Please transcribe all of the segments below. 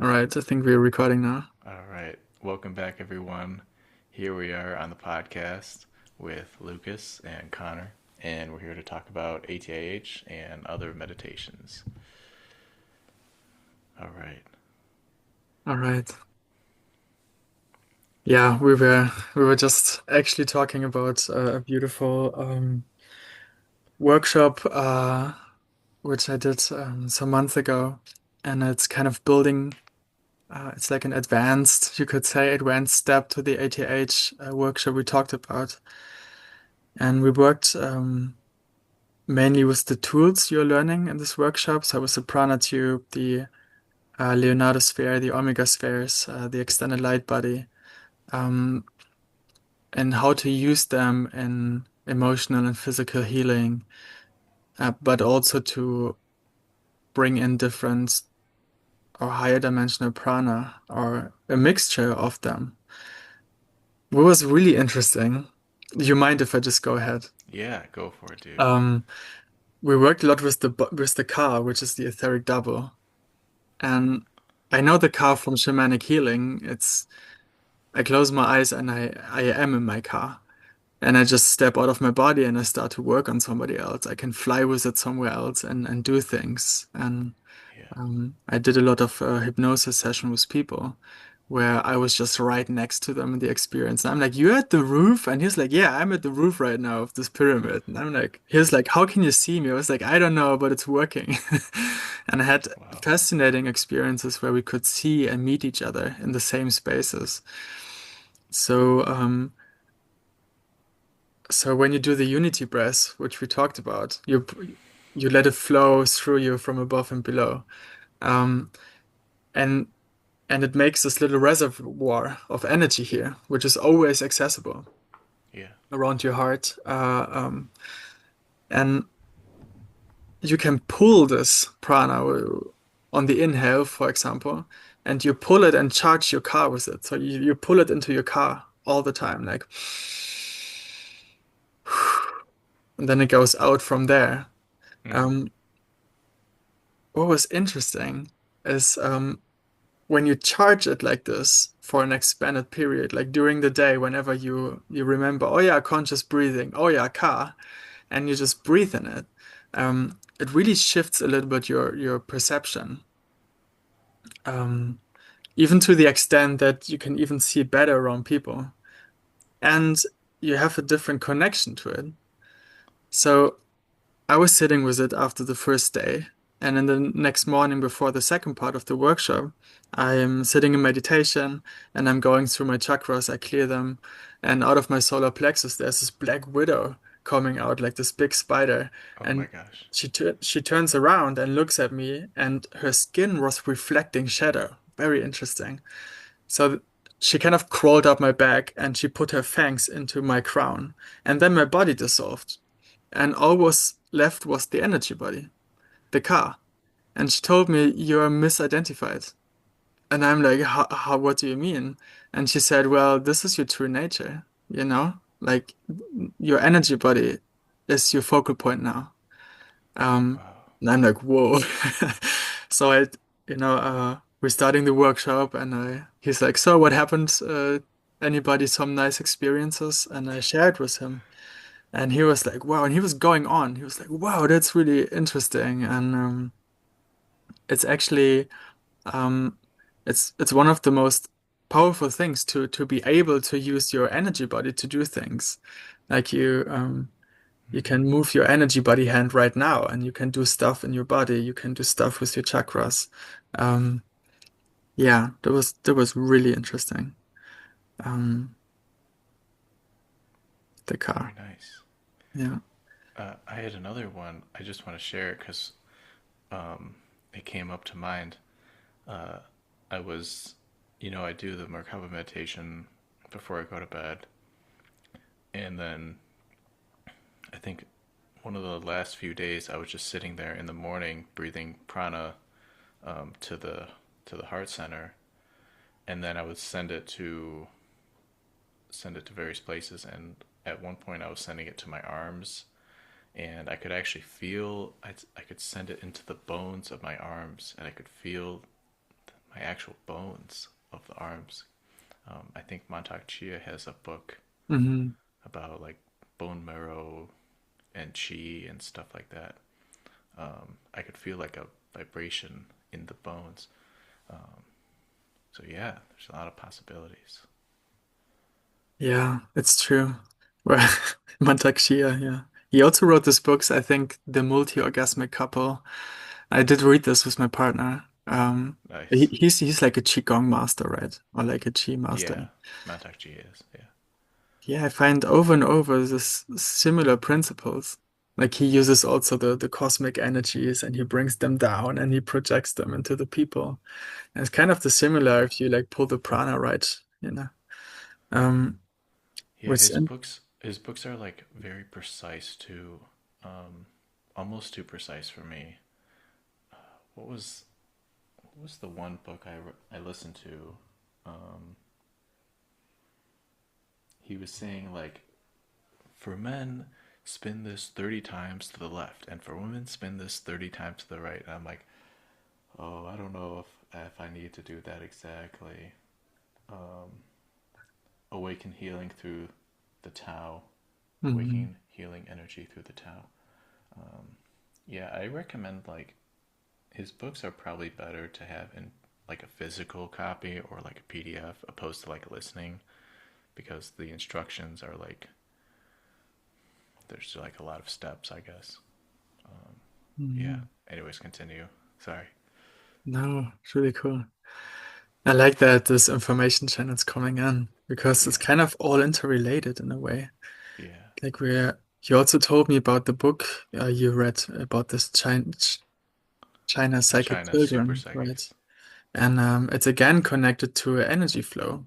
All right, I think we're recording now. All right. Welcome back, everyone. Here we are on the podcast with Lucas and Connor, and we're here to talk about ATIH and other meditations. All right. All right. Yeah, we were just actually talking about a beautiful workshop which I did some months ago, and it's kind of building. It's like an advanced, you could say, advanced step to the ATH workshop we talked about, and we worked mainly with the tools you're learning in this workshop. So with the prana tube, the Leonardo sphere, the omega spheres, the extended light body. Um, and how to use them in emotional and physical healing, but also to bring in different or higher dimensional prana or a mixture of them. What was really interesting, do you mind if I just go ahead? Yeah, go for it, dude. Um, we worked a lot with the car, which is the etheric double, and I know the car from shamanic healing. It's I close my eyes and I am in my car. And I just step out of my body and I start to work on somebody else. I can fly with it somewhere else and do things. And Yeah. I did a lot of hypnosis session with people where I was just right next to them in the experience. And I'm like, "You're at the roof?" And he's like, "Yeah, I'm at the roof right now of this pyramid." And I'm like, he's like, "How can you see me?" I was like, "I don't know, but it's working." And I had Wow. fascinating experiences where we could see and meet each other in the same spaces. So, so when you do the unity breath, which we talked about, you let it flow through you from above and below, um, and and it makes this little reservoir of energy here, which is always accessible Yeah. around your heart, and you can pull this prana on the inhale, for example, and you pull it and charge your car with it. So you pull it into your car all the time, like, and then it goes out from there. Mm-hmm. Um, what was interesting is when you charge it like this for an expanded period, like during the day, whenever you remember, oh yeah, conscious breathing, oh yeah, ka, and you just breathe in it, it really shifts a little bit your perception, um, even to the extent that you can even see better around people, and you have a different connection to it. So I was sitting with it after the first day, and then the next morning before the second part of the workshop, I am sitting in meditation and I'm going through my chakras, I clear them, and out of my solar plexus, there's this black widow coming out like this big spider, Oh my and gosh. she turns around and looks at me, and her skin was reflecting shadow. Very interesting. So she kind of crawled up my back and she put her fangs into my crown, and then my body dissolved and all was left was the energy body, the car. And she told me, "You're misidentified." And I'm like, what do you mean?" And she said, "Well, this is your true nature, you know? Like your energy body is your focal point now." Wow. And I'm like, "Whoa." So we're starting the workshop and he's like, "So what happened? Anybody some nice experiences?" And I shared with him. And he was like, wow. And he was going on. He was like, wow, that's really interesting. And it's actually, um, it's one of the most powerful things to be able to use your energy body to do things. Like you Mm-hmm. can move your energy body hand right now, and you can do stuff in your body. You can do stuff with your chakras. Um, yeah, that was really interesting. Um, the Very car. nice. Yeah. I had another one. I just want to share it because um, it came up to mind. Uh, I was, I do the Merkaba meditation before I go to bed, and then I think one of the last few days I was just sitting there in the morning breathing prana to the heart center, and then I would send it to various places. And at one point, I was sending it to my arms, and I could actually feel I could send it into the bones of my arms, and I could feel my actual bones of the arms. I think Montauk Chia has a book Hmm. about like bone marrow and chi and stuff like that. I could feel like a vibration in the bones. Um, so yeah, there's a lot of possibilities. Yeah, it's true. Well, Mantak yeah. He also wrote these books, I think, The Multi-Orgasmic Couple. I did read this with my partner. Nice. He's like a Qigong master, right? Or like a Qi master. Yeah, Montauk Chia is. Yeah. Yeah, I find over and over this similar principles. Like he uses also the cosmic energies and he brings them down and he projects them into the people. And it's kind of the similar if you like pull the prana right, you know. Um, Yeah, with his books are like very precise too. Um, almost too precise for me. What was what was the one book I listened to? Um, he was saying like for men spin this 30 times to the left and for women spin this 30 times to the right. And I'm like, "Oh, I don't know if I need to do that exactly." Um, awaken healing through the Tao, Mhm. awakening healing energy through the Tao. Yeah, I recommend like his books are probably better to have in like a physical copy or like a PDF opposed to like listening because the instructions are like there's like a lot of steps, I guess. Yeah. Mhm. Anyways, continue. Sorry. No, it's really cool. I like that this information channel's coming in because it's Yeah. kind of all interrelated in a way. Yeah. Like you also told me about the book you read about this China psychic China super children, right? psychics. And it's again connected to energy flow.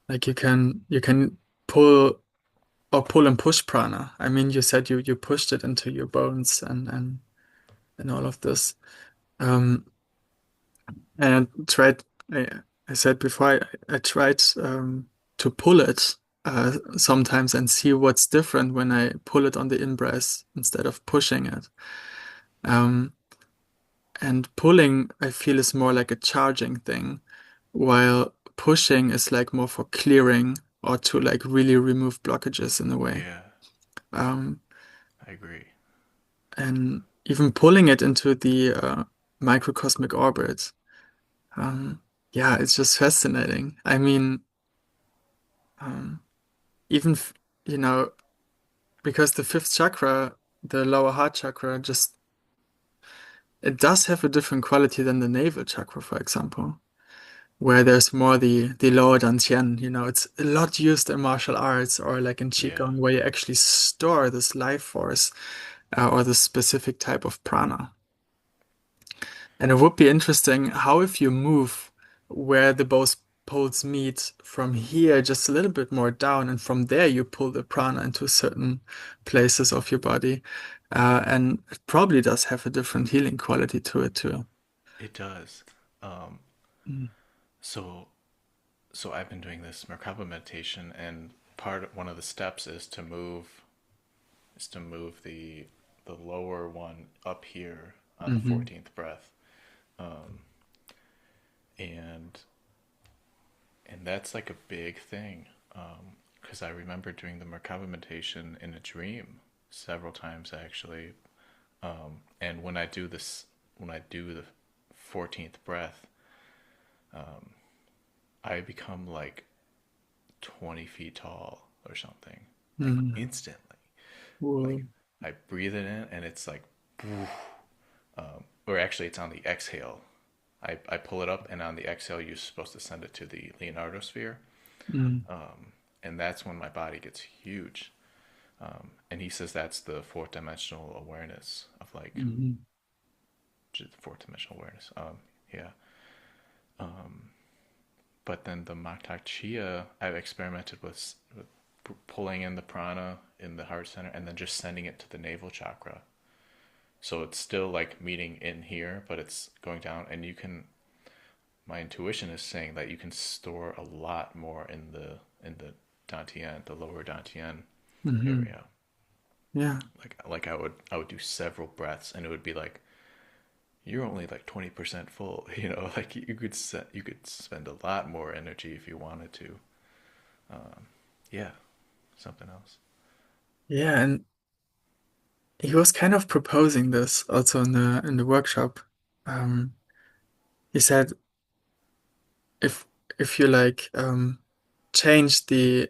Like you can pull pull and push prana. I mean, you said you pushed it into your bones and all of this. Um, and tried. I, I said before I tried to pull it sometimes and see what's different when I pull it on the in breath instead of pushing it. Um, and pulling, I feel, is more like a charging thing, while pushing is like more for clearing or to like really remove blockages in a way. Yeah, Um, I agree. and even pulling it into the microcosmic orbit. Um, yeah, it's just fascinating. I mean, um, even you know, because the fifth chakra, the lower heart chakra, just it does have a different quality than the navel chakra, for example, where there's more the lower dantian. It's a lot used in martial arts or like in Yeah. qigong, where you actually store this life force or this specific type of prana. And it would be interesting how if you move where the both poles meet from here just a little bit more down, and from there you pull the prana into certain places of your body. And it probably does have a different healing quality to it too. It does. Um, Mm. so so I've been doing this Merkaba meditation, and one of the steps is to move the lower one up here on the Hmm. 14th breath, and that's like a big thing, because I remember doing the Merkaba meditation in a dream several times actually, and when I do the 14th breath, I become like 20 feet tall or something, like Mm. instantly. Whoa. Like I breathe it in and it's like, or actually it's on the exhale. I pull it up and on the exhale you're supposed to send it to the Leonardo sphere. Mm. And that's when my body gets huge. And he says that's the fourth dimensional awareness of like Hmm. just fourth dimensional awareness. Yeah. But then the Maktak Chia, I've experimented with pulling in the prana in the heart center and then just sending it to the navel chakra. So it's still like meeting in here, but it's going down, and my intuition is saying that you can store a lot more in the dantian, the lower dantian Hmm. area. Yeah. Like I would do several breaths, and it would be like you're only like 20% full. Like you could spend a lot more energy if you wanted to. Um, yeah, something else. Yeah, and he was kind of proposing this also in the workshop. Um, he said if you like change the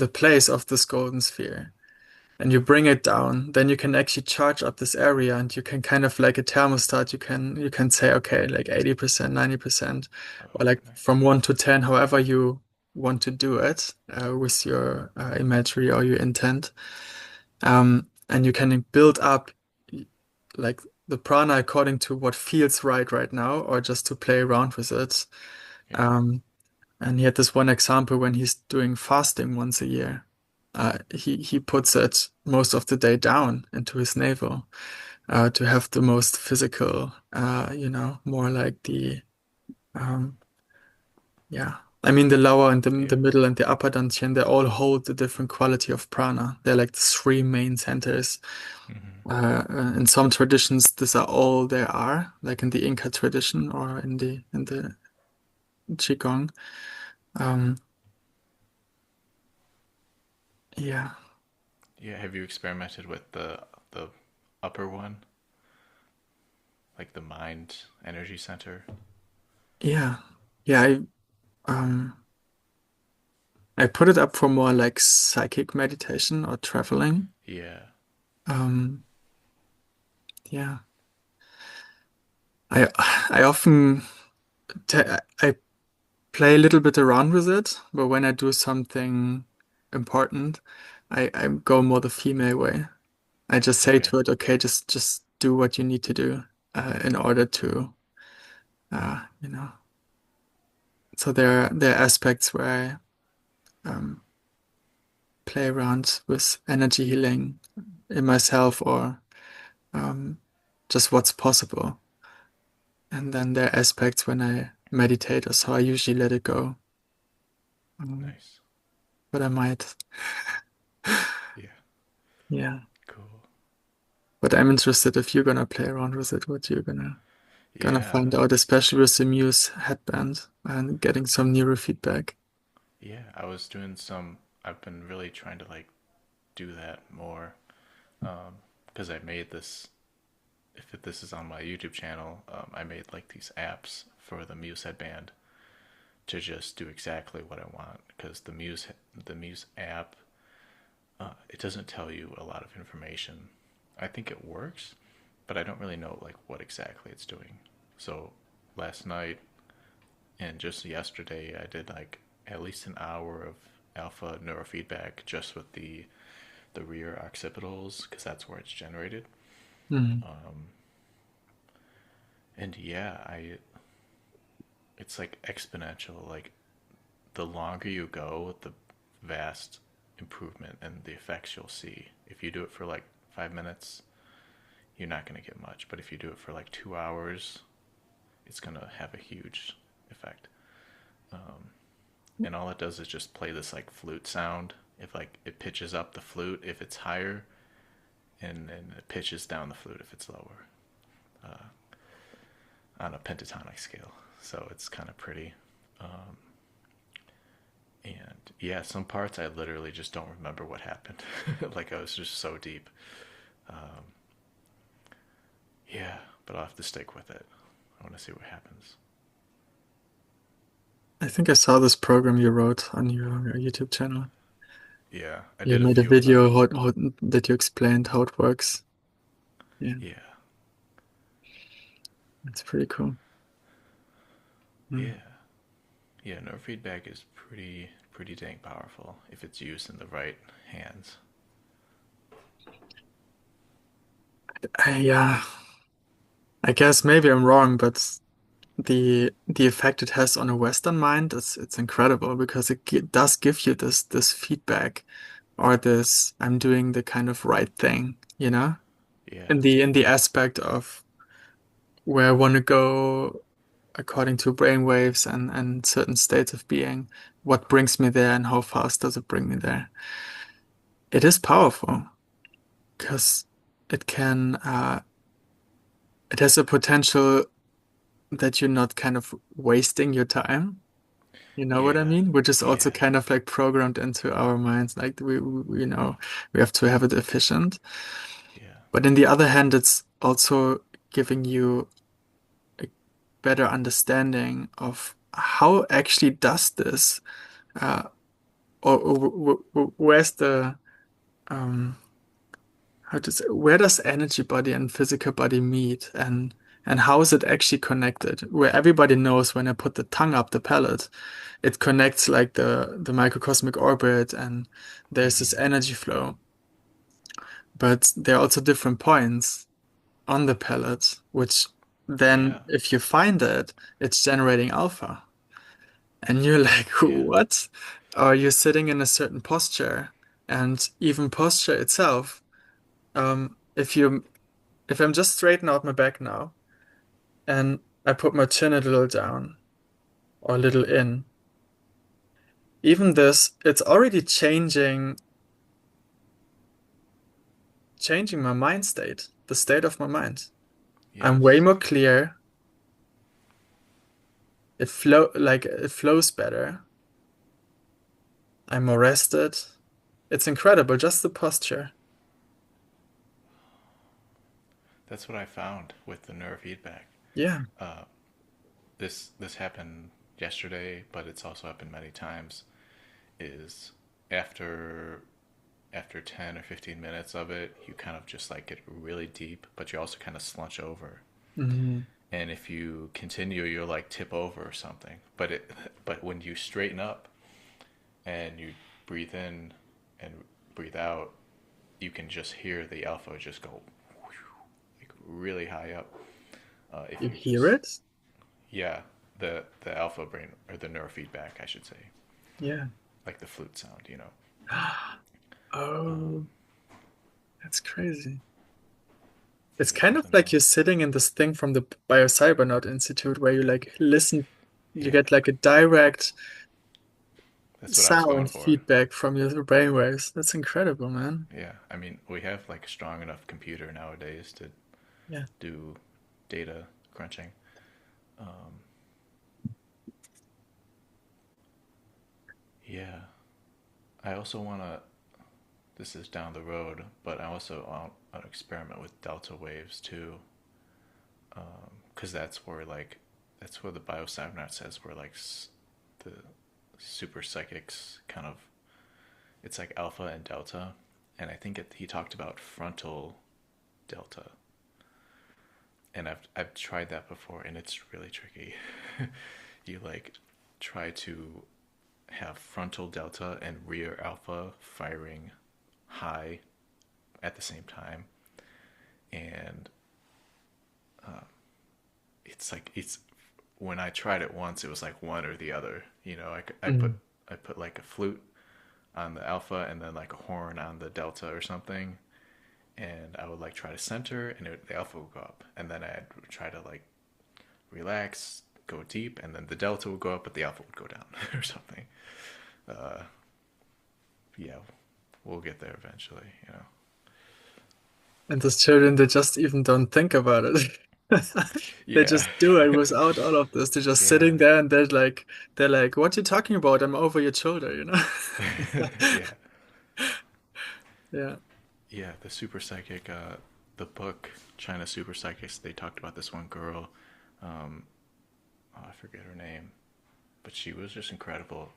place of this golden sphere and you bring it down, then you can actually charge up this area and you can kind of like a thermostat, you can say, okay, like 80%, 90%, or Oh, like nice. from 1 to 10, however you want to do it with your imagery or your intent. And you can build up like the prana according to what feels right now, or just to play around with it. Yeah. Um, and he had this one example when he's doing fasting once a year. He puts it most of the day down into his navel to have the most physical, more like the um, yeah. I mean, the lower and the Yeah. middle and the upper dantian, they all hold a different quality of prana. They're like the three main centers. Hmm. In some traditions, these are all there are, like in the Inca tradition or in the Qigong. Um, yeah, Yeah. Have you experimented with the upper one, like the mind energy center? yeah, yeah. I put it up for more like psychic meditation or traveling. Yeah. Um, yeah, I I often I play a little bit around with it, but when I do something important, I go more the female way. I just say Okay. to it, okay, just do what you need to do in order to, you know. So there are aspects where I play around with energy healing in myself or um, just what's possible. And then there are aspects when I meditate, or so I usually let it go. Um, Nice. but I might, Yeah. yeah. Cool. But I'm interested if you're gonna play around with it, what you're gonna Yeah. find out, especially with the Muse headband and getting some neurofeedback. Yeah. I was doing some. I've been really trying to like do that more because I made this. If this is on my YouTube channel, I made like these apps for the Muse headband to just do exactly what I want. Because the Muse app, it doesn't tell you a lot of information. I think it works, but I don't really know like what exactly it's doing. So last night and just yesterday, I did like at least an hour of alpha neurofeedback just with the rear occipitals because that's where it's generated. Mm. And yeah, I it's like exponential. Like the longer you go, the vast improvement and the effects you'll see. If you do it for like 5 minutes, you're not going to get much. But if you do it for like 2 hours, it's going to have a huge effect. And all it does is just play this like flute sound. If like it pitches up the flute if it's higher, and it pitches down the flute if it's lower on a pentatonic scale. So it's kind of pretty. And yeah, some parts I literally just don't remember what happened. Like I was just so deep. Yeah, but I'll have to stick with it. I want to see what happens. I think I saw this program you wrote on your YouTube channel. Yeah, I You did a made a few of them. video how that you explained how it works. Yeah, Yeah, it's pretty cool. Mm. yeah, yeah. Neurofeedback is pretty dang powerful if it's used in the right hands. Yeah, I guess maybe I'm wrong, but the effect it has on a Western mind, it's incredible because does give you this feedback or this I'm doing the kind of right thing, Yeah, in the aspect of where I want to go according to brainwaves and certain states of being, what brings me there and how fast does it bring me there? It is powerful because it can it has a potential that you're not kind of wasting your time. You know what I Yeah, mean? Which is also yeah, kind of like programmed into our minds. Like you know, we have to have it efficient. yeah, But in the other hand, it's also giving you a better understanding of how actually does this, uh, or where's the um, how to say, where does energy body and physical body meet, and how is it actually connected? Where everybody knows when I put the tongue up the palate, it connects like the microcosmic orbit, and there's this hmm, energy flow. But there are also different points on the palette, which then, yeah, if you find it, it's generating alpha. And you're like, yeah, what? Or you're sitting in a certain posture, and even posture itself, if I'm just straightening out my back now and I put my chin a little down or a little in, even this, it's already changing my mind state, the state of my mind. I'm way yes. more clear. It flows better. I'm more rested. It's incredible, just the posture. That's what I found with the neurofeedback. Yeah. Uh, this happened yesterday, but it's also happened many times. Is after after 10 or 15 minutes of it, you kind of just like get really deep, but you also kind of slunch over. Hmm. And if you continue, you'll like tip over or something. But when you straighten up and you breathe in and breathe out, you can just hear the alpha just go like really high up. If You you hear just, it? yeah, the alpha brain or the neurofeedback, I should say, Yeah. like the flute sound, you know. Um, Oh, that's crazy. It's yeah, kind of definitely. like you're sitting in this thing from the Biocybernaut Institute where you like listen, you Yeah, get like a direct that's what I was going sound for. feedback from your brainwaves. That's incredible, man. Yeah, I mean, we have like a strong enough computer nowadays to Yeah. do data crunching. Um, yeah, I also want to. This is down the road, but I also want to experiment with delta waves too, because that's where the biocybernaut says we're like the super psychics kind of. It's like alpha and delta, and I think he talked about frontal delta, and I've tried that before, and it's really tricky. You like try to have frontal delta and rear alpha firing high at the same time, and it's when I tried it once, it was like one or the other. You know, Mm. I put like a flute on the alpha and then like a horn on the delta or something, and I would like try to center, and the alpha would go up, and then I'd try to like relax, go deep, and then the delta would go up, but the alpha would go down or something. Uh, yeah, we'll get there eventually. You know. And those children, they just even don't think about it. They Yeah. just do it without all of this. They're just Yeah. sitting there and they're like, what you talking about? I'm over your shoulder, you know? Yeah. Yeah. Yeah. The super psychic. The book China Super Psychics. They talked about this one girl. Um, oh, I forget her name, but she was just incredible.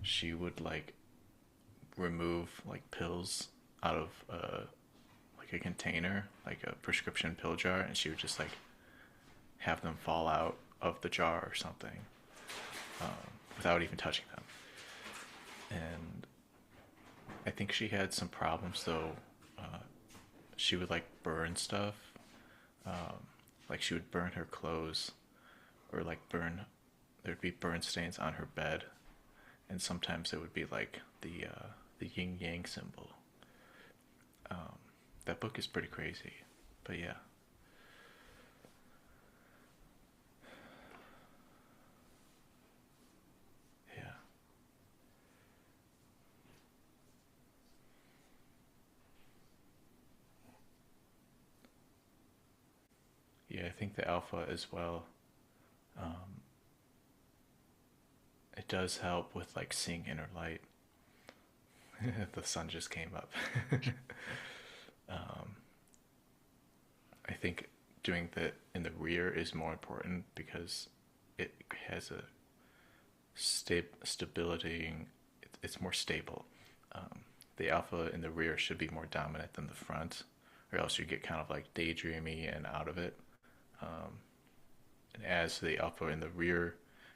She would like remove like pills out of like a container, like a prescription pill jar, and she would just like have them fall out of the jar or something without even touching them. And I think she had some problems though. She would like burn stuff, like she would burn her clothes, or like there'd be burn stains on her bed, and sometimes it would be like the yin yang symbol. That book is pretty crazy, but yeah, yeah, think the alpha as well. Um, it does help with like seeing inner light. The sun just came up. um, I think doing the in the rear is more important because it has a stability. It's more stable. Um, the alpha in the rear should be more dominant than the front, or else you get kind of like daydreamy and out of it. Um, and as the alpha in the rear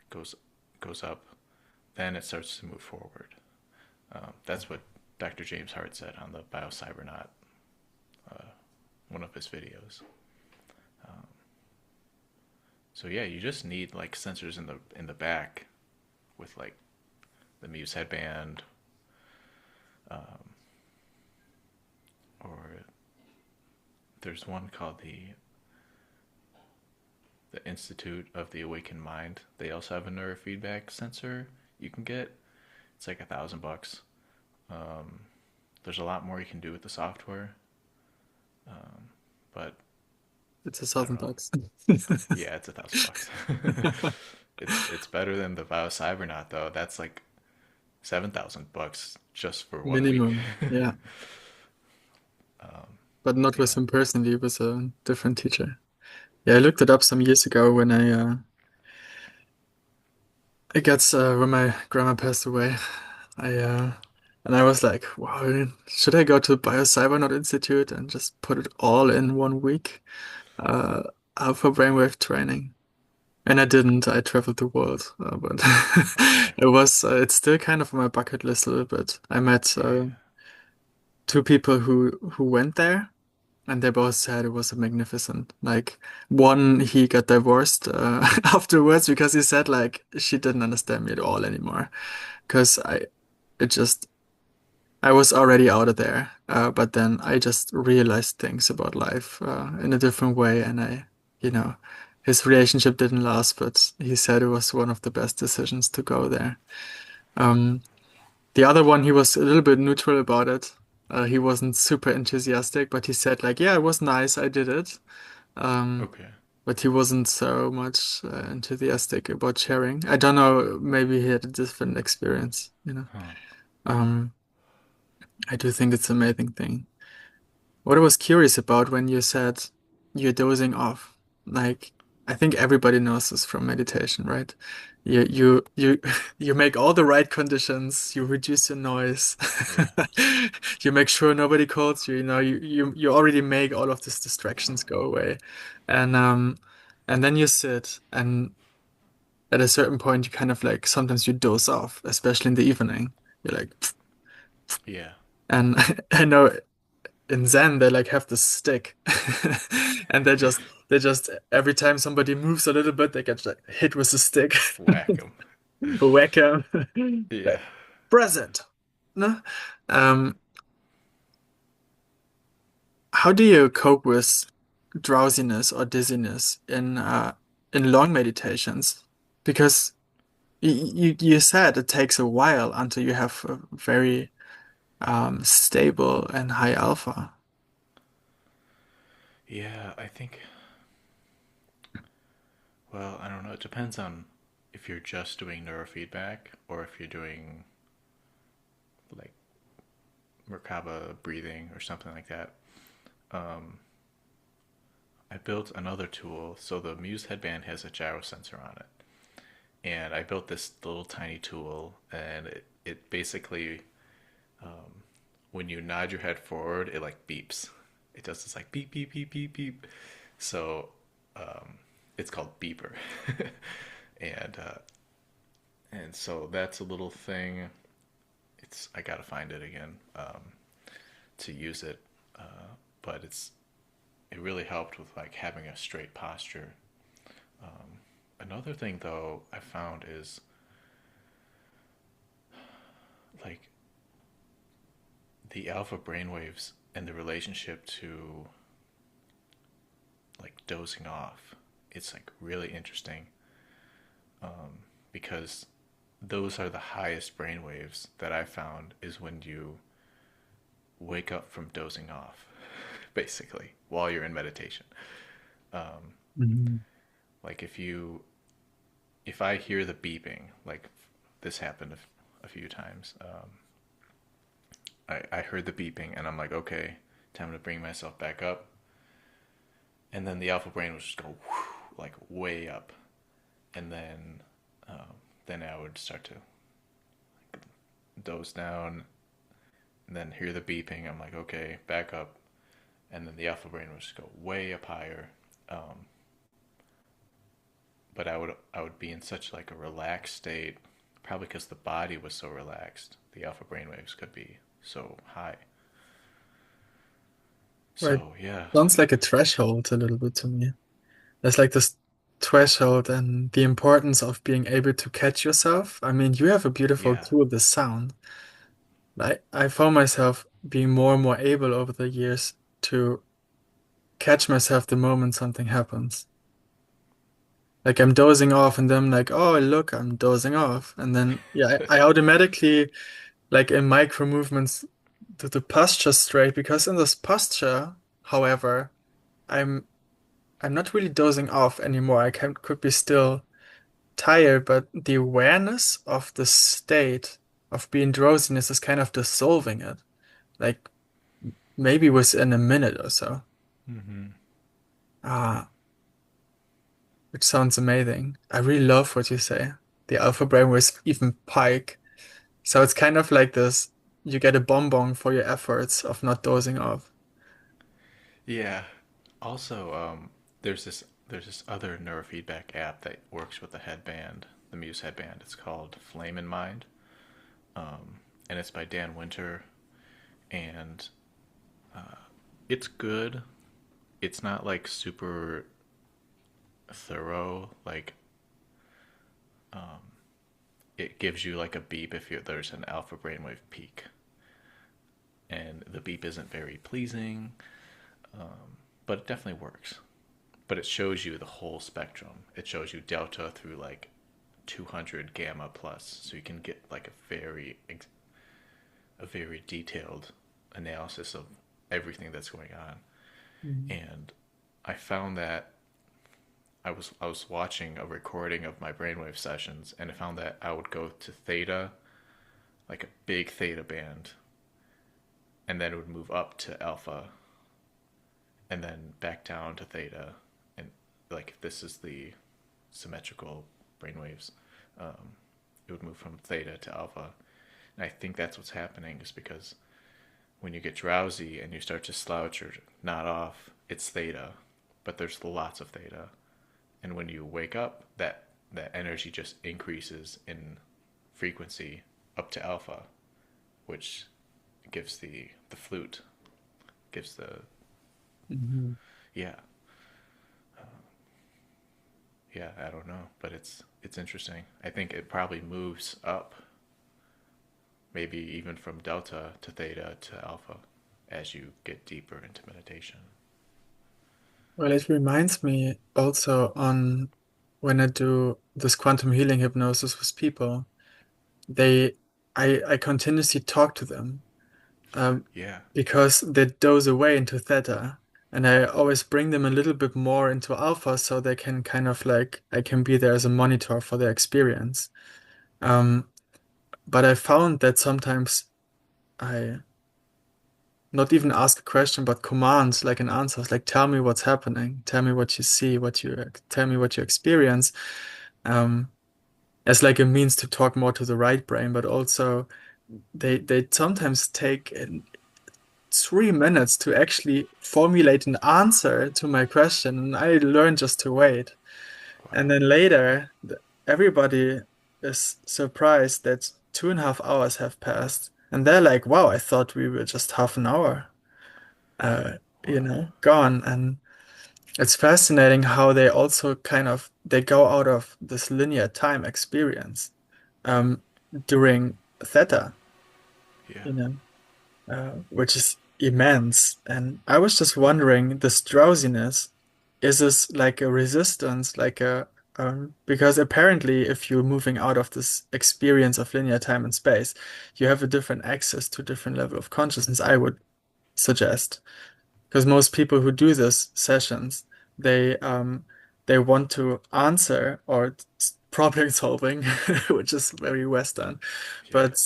goes goes up, then it starts to move forward. That's what Dr. James Hart said on the Biocybernaut, uh, one of his videos. Um, so yeah, you just need like sensors in the back with like the Muse headband, um, or there's one called the Institute of the Awakened Mind. They also have a neurofeedback sensor you can get. It's like $1,000. Um, there's a lot more you can do with the software, but It's a I don't thousand know. bucks. Yeah, it's $1,000. It's better than the Biocybernaut though. That's like $7,000 just for 1 week. Minimum. Yeah. But not with Yeah. him personally, with a different teacher. Yeah, I looked it up some years ago when I guess when my grandma passed away. I and I was like, wow, should I go to Biocybernaut Institute and just put it all in 1 week? Uh, Alpha brainwave training. And I didn't. I traveled the world, but Okay. it's still kind of on my bucket list a little bit. I met Yeah. two people who went there, and they both said it was magnificent. Like one, he got divorced afterwards because he said like she didn't understand me at all anymore. Because it just I was already out of there, but then I just realized things about life in a different way, and you know, his relationship didn't last, but he said it was one of the best decisions to go there. Um, the other one, he was a little bit neutral about it. He wasn't super enthusiastic, but he said like, "Yeah, it was nice, I did it." Um, Okay. but he wasn't so much enthusiastic about sharing. I don't know, maybe he had a different experience, you know. Huh. Um, I do think it's an amazing thing. What I was curious about when you said you're dozing off, like I think everybody knows this from meditation, right? You you make all the right conditions, you reduce your noise, Yeah. you make sure nobody calls you, you know, you already make all of these distractions go away. And and then you sit and at a certain point you kind of like sometimes you doze off, especially in the evening. You're like Yeah. and I know in Zen they like have this stick and they just every time somebody moves a little bit they get like hit with the stick Whack 'em. whack 'em Yeah. like present no um how do you cope with drowsiness or dizziness in long meditations because you said it takes a while until you have a very stable and high alpha. Yeah, I think, well, I don't know. It depends on if you're just doing neurofeedback or if you're doing like Merkaba breathing or something like that. Um, I built another tool. So the Muse headband has a gyro sensor on it. And I built this little tiny tool, and it basically, when you nod your head forward, it like beeps. It does this like beep, beep, beep, beep, beep. So it's called Beeper. and so that's a little thing. I gotta find it again to use it, but it really helped with like having a straight posture. Another thing though I found is like the alpha brainwaves and the relationship to like dozing off. It's like really interesting because those are the highest brainwaves that I found is when you wake up from dozing off, basically, while you're in meditation. Mhm. Like if I hear the beeping, like this happened a few times. I heard the beeping and I'm like, okay, time to bring myself back up. And then the alpha brain would just go whew, like way up, and um, then I would start to doze down, and then hear the beeping. I'm like, okay, back up, and then the alpha brain would just go way up higher. Um, but I would be in such like a relaxed state, probably because the body was so relaxed. The alpha brain waves could be so high. Right. So yeah, Sounds like a threshold a little bit to me. There's like this threshold and the importance of being able to catch yourself. I mean, you have a beautiful yeah, tool, the sound. I found myself being more and more able over the years to catch myself the moment something happens. Like I'm dozing off and then I'm like, oh, look, I'm dozing off. And then, yeah, I automatically, like in micro movements, do the posture straight because in this posture, however, I'm I'm not really dozing off anymore. Could be still tired, but the awareness of the state of being drowsiness is kind of dissolving it. Like maybe within a minute or so. hmm, Ah, which sounds amazing. I really love what you say. The alpha brainwaves even pike. So it's kind of like this, you get a bonbon for your efforts of not dozing off. yeah. Also, there's this other neurofeedback app that works with the headband, the Muse headband. It's called Flame in Mind, and it's by Dan Winter, and it's good. It's not like super thorough. Like it gives you like a beep if there's an alpha brainwave peak, and the beep isn't very pleasing, but it definitely works. But it shows you the whole spectrum. It shows you delta through like 200 gamma plus, so you can get like a very detailed analysis of everything that's going on. Mhm. And I found that I was watching a recording of my brainwave sessions, and I found that I would go to theta, like a big theta band, and then it would move up to alpha, and then back down to theta, and like if this is the symmetrical brainwaves, it would move from theta to alpha. And I think that's what's happening is because when you get drowsy and you start to slouch or nod off, it's theta, but there's lots of theta. And when you wake up, that energy just increases in frequency up to alpha, which gives the flute, gives the Mhm. yeah, yeah, I don't know, but it's interesting. I think it probably moves up, maybe even from delta to theta to alpha as you get deeper into meditation. Well, it reminds me also on when I do this quantum healing hypnosis with people, they I continuously talk to them um, Yeah. because they doze away into theta, and I always bring them a little bit more into alpha so they can kind of like I can be there as a monitor for their experience. Um, but I found that sometimes I not even ask a question, but command like an answer, like tell me what's happening, tell me what you see, tell me what you experience, um, as like a means to talk more to the right brain, but also they sometimes take 3 minutes to actually formulate an answer to my question, and I learned just to wait. And Wow. then later, everybody is surprised that 2.5 hours have passed, and they're like, "Wow, I thought we were just half an hour." uh, Wow. gone. And it's fascinating how they also kind of they go out of this linear time experience um, during theta, Yeah. you know, which is immense. And I was just wondering, this drowsiness, is this like a resistance, like a because apparently if you're moving out of this experience of linear time and space, you have a different access to different level of consciousness, I would suggest. Because most people who do this sessions, they they want to answer or problem solving, which is very Western, Yeah. but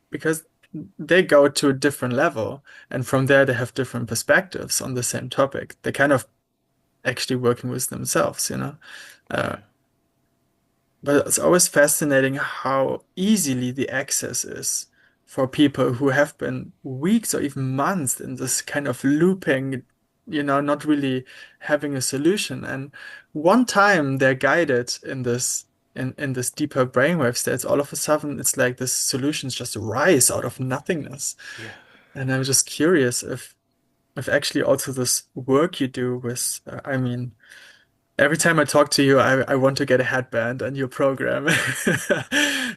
because they go to a different level, and from there they have different perspectives on the same topic. They're kind of actually working with themselves, you know. Uh, Yeah. but it's always fascinating how easily the access is for people who have been weeks or even months in this kind of looping, not really having a solution. And one time they're guided in this deeper brainwave states, all of a sudden it's like this solutions just rise out of nothingness. Yeah. And I'm just curious if actually also this work you do with, I mean, every time I talk to you, I want to get a headband and your program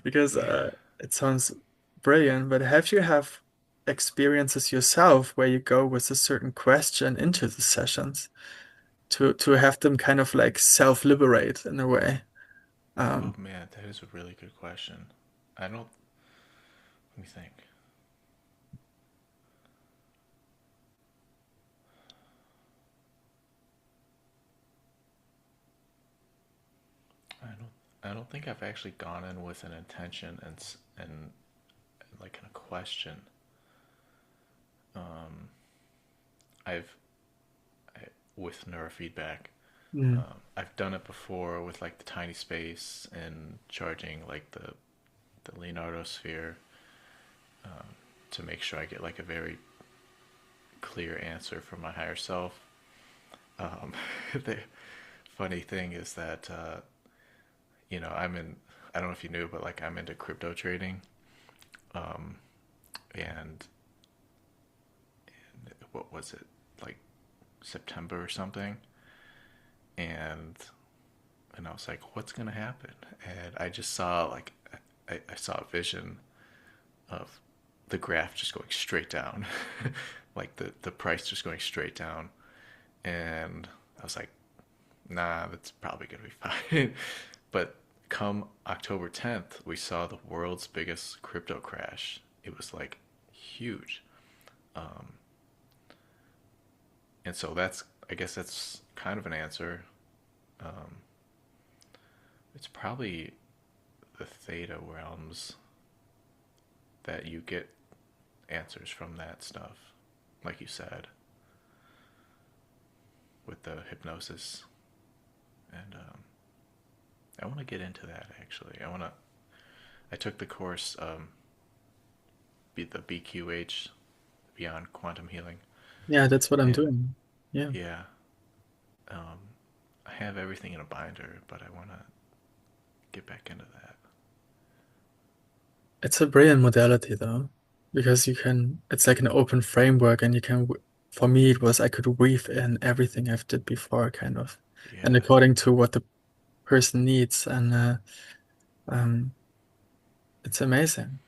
because Yeah. it sounds brilliant. But have you have experiences yourself where you go with a certain question into the sessions to have them kind of like self-liberate in a way? Oh Um, man, that is a really good question. I don't. Let me think. I don't. I don't think I've actually gone in with an intention and like in a question. Um, I've I, with neurofeedback. mm, I've done it before with like the tiny space and charging like the Leonardo sphere to make sure I get like a very clear answer from my higher self. Um, the funny thing is that I'm in. I don't know if you knew, but like I'm into crypto trading, um, and what was it like September or something, and I was like, what's gonna happen? And I just saw like I saw a vision of the graph just going straight down, like the price just going straight down, and I was like, nah, that's probably gonna be fine. But come October 10th, we saw the world's biggest crypto crash. It was like huge. Um, and so I guess that's kind of an answer. Um, it's probably the theta realms that you get answers from that stuff, like you said, with the hypnosis. And I want to get into that actually. I took the course, the BQH, Beyond Quantum Healing, yeah, that's what I'm and doing. Yeah. yeah, um, I have everything in a binder, but I want to get back into that. It's a brilliant modality though, because it's like an open framework and for me, it was, I could weave in everything I've did before, kind of, and Yeah, according to what the person needs. And um, it's amazing.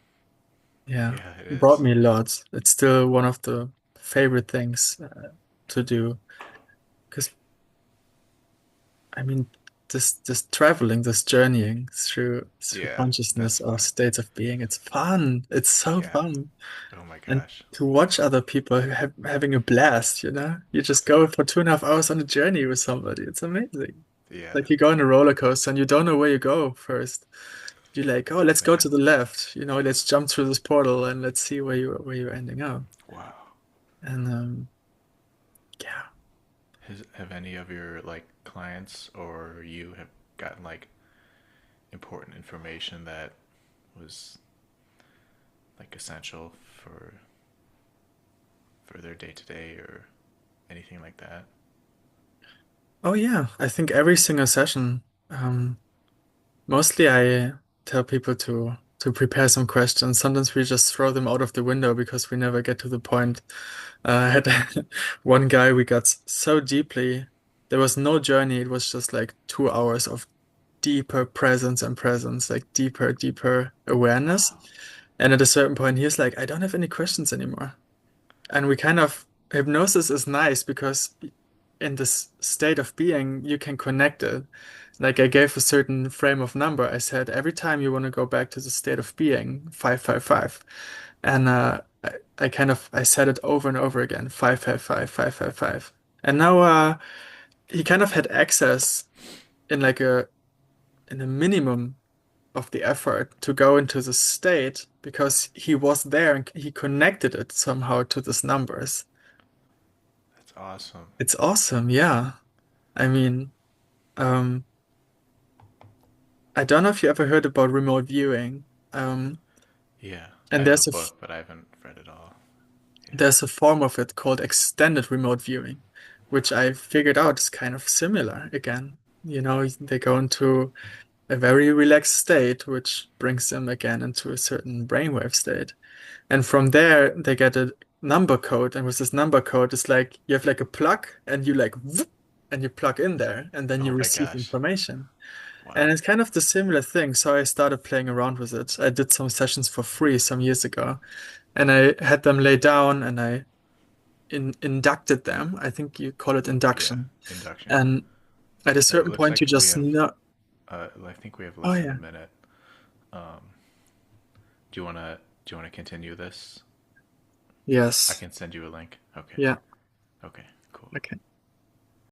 Yeah. yeah, it Brought is. me lots. It's still one of the favorite things to do because I mean, this traveling, this journeying through Yeah, that's consciousness or fun. states of being, it's fun. It's so Yeah. fun. Oh my And gosh. to watch other people having a blast, you just go for 2.5 hours on a journey with somebody. It's amazing. Yeah, Like you go on a roller coaster and you don't know where you go first. You're like, oh, let's go man. to the left. Let's jump through this portal and let's see where you're ending up. Wow. And yeah. Have any of your like clients or you have gotten like important information that was like essential for their day to day or anything like that? Oh yeah. I think every single session. Mostly I tell people to prepare some questions. Sometimes we just throw them out of the window because we never get to the point. I had one guy we got so deeply. There was no journey. It was just like 2 hours of deeper presence and presence, like deeper, deeper awareness. Wow. And at a certain point, he's like, I don't have any questions anymore. And we kind of, hypnosis is nice because in this state of being, you can connect it. Like I gave a certain frame of number. I said, every time you want to go back to the state of being, 555. And I said it over and over again, 555, 555. And now he kind of had access in like a minimum of the effort to go into the state because he was there and he connected it somehow to these numbers. That's awesome. It's awesome, yeah. I mean, um, I don't know if you ever heard about remote viewing. Um, Yeah, I and have the book, but I haven't read it all. Yeah. there's a form of it called extended remote viewing, which I figured out is kind of similar again. You know, they go into a very relaxed state, which brings them again into a certain brainwave state. And from there, they get a number code. And with this number code, it's like you have like a plug and you like, whoop, and you plug in there and then you Oh my receive gosh. information. And Wow. it's kind of the similar thing. So I started playing around with it. I did some sessions for free some years ago and I had them lay down and I inducted them. I think you call it Yeah. induction. Induction. And at a It certain looks point, like you just know, I think we have oh, less than a yeah. minute. Um, do you wanna continue this? I Yes. can send you a link. Okay. Yeah. Okay. Cool. Okay.